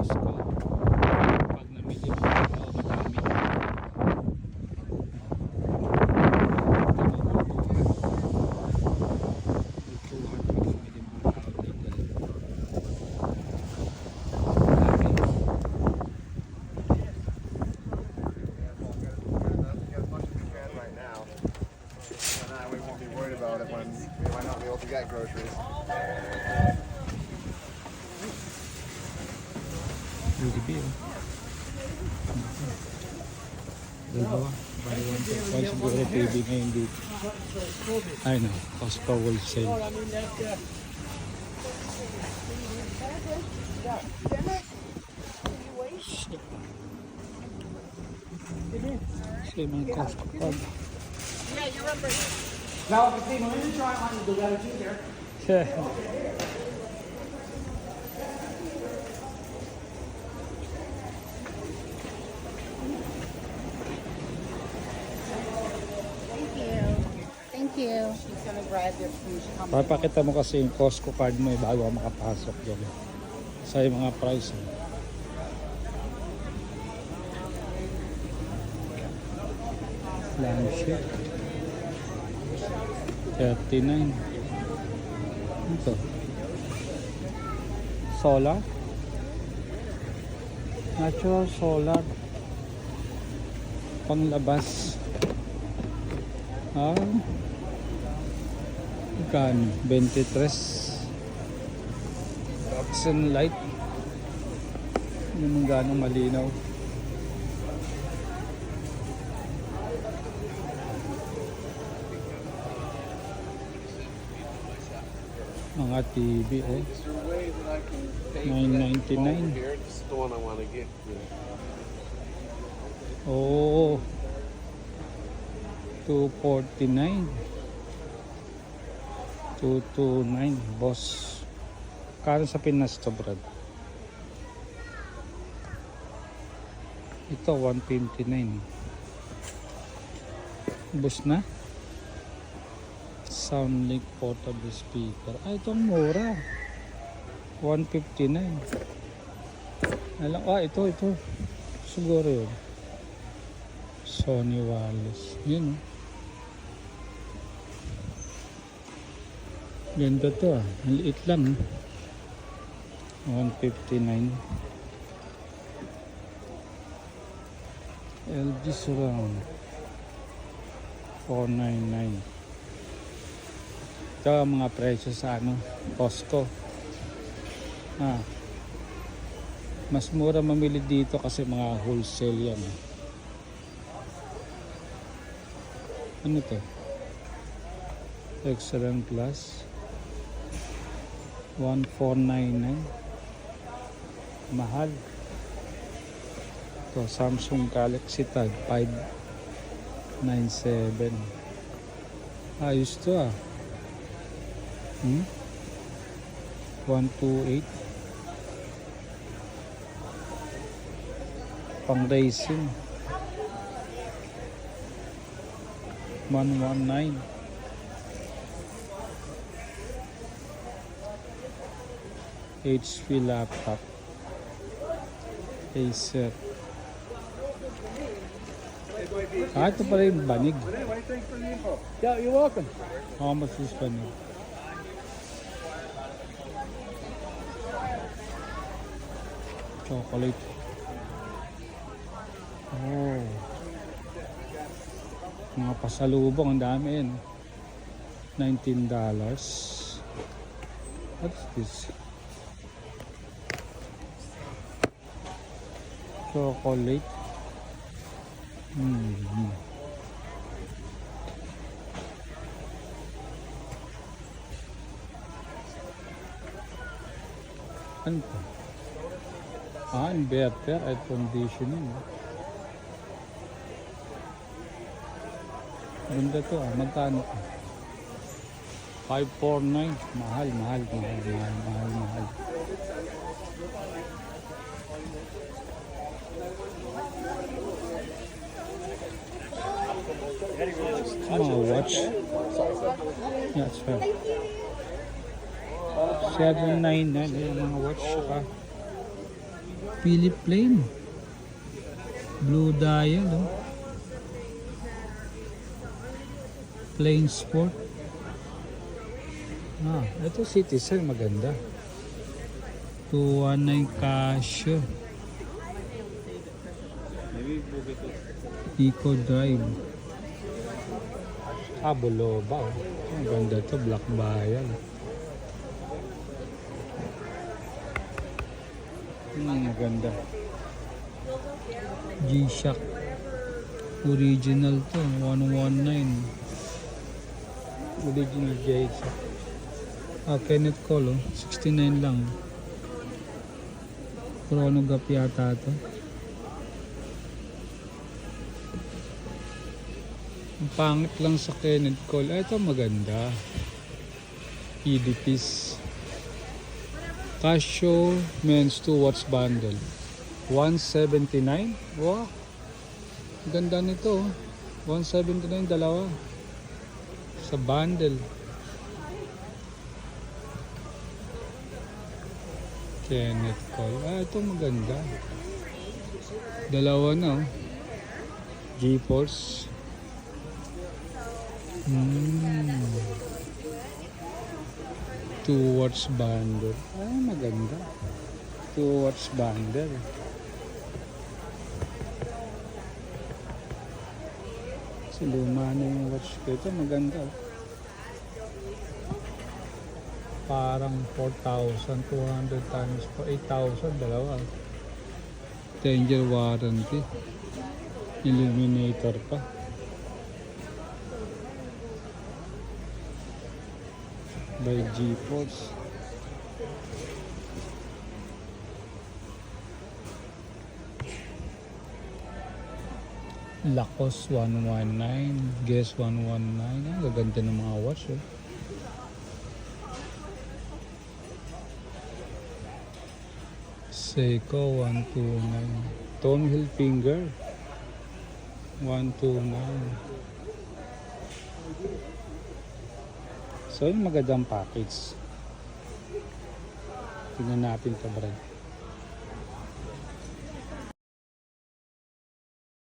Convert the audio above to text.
Costco. Pag namili mo ito, madami. About it when we might not be able to get groceries. Jollibee oh. Dalawa. Buy one take one. Siguro TV ngayon dito. Ay no, Costco wholesale. Siya yung mga Costco card. Yeah, you remember. Now, if you see, when you try on the letter G here. Thank you. She's gonna grab your food. Papakita mo kasi yung Costco card mo bago ka makapasok dyan. Sa yung mga price. Lanchet. 39. Ito. Solar. Natural solar. Panglabas. Magkano? 23. Oxen light. Yung gano'ng malinaw. Mga TV oh. 999. This is the one I want to get. Oh. 249. 229 boss. Kano sa Pinas to, Brad? Ito 129. Bus na. Soundlink portable speaker. Ay, itong mura. 159. Alam, ito. Siguro yun. Sony wireless. Yun. Ganda to ah. Maliit lang. 159. LG surround. 499. Ito ang mga presyo sa Costco. Mas mura mamili dito kasi mga wholesale yan. Ano to? Excellent Plus 1499. Mahal. Ito Samsung Galaxy Tab 597. Ayos to ah. 128. Pang racing. 119. HP laptop. Acer. Ito pala yung banig. Yeah, you're welcome. How much is banig? Chocolate. Oh. Mga pasalubong, ang dami yan. $19. What's this? Chocolate. Ano to? Inverter at conditioning. Ganda to magkano to? 549. Mahal. Watch. Yeah, it's fine. 799 yung mga watch saka Philip Plain. Blue dial, oh. Plain Sport. Ah, ito Citizen, maganda. 219 Casio. Eco Drive. Ah, Buloba, oh. Ang ganda to, Black Bayan. Maganda. G-Shock. Original to, 119. Original G-Shock. Ah, Kenneth Cole, oh. 69 lang. Chronograph yata to. Ang pangit lang sa Kenneth Cole. Ah, ito maganda. EDPs. Casio Men's 2 watch bundle. 179. Wow. Ganda nito. 179 dalawa. Sa bundle. Kenneth Cole. Ah, ito maganda. Dalawa na, oh. GeForce. 2 watch bundle. Ah, maganda. 2 watch bundle. Kasi luma na yung watch ko. Ito maganda, oh. Parang 4,200 times po 8,000 dalawa. 10-year warranty. Illuminator pa. By GeForce. Lacoste 119, Guess 119. Ang gaganda ng mga watch, eh. Seiko 129. Tommy Hilfiger 129. So yung magandang package. Tingnan natin ito, Brad.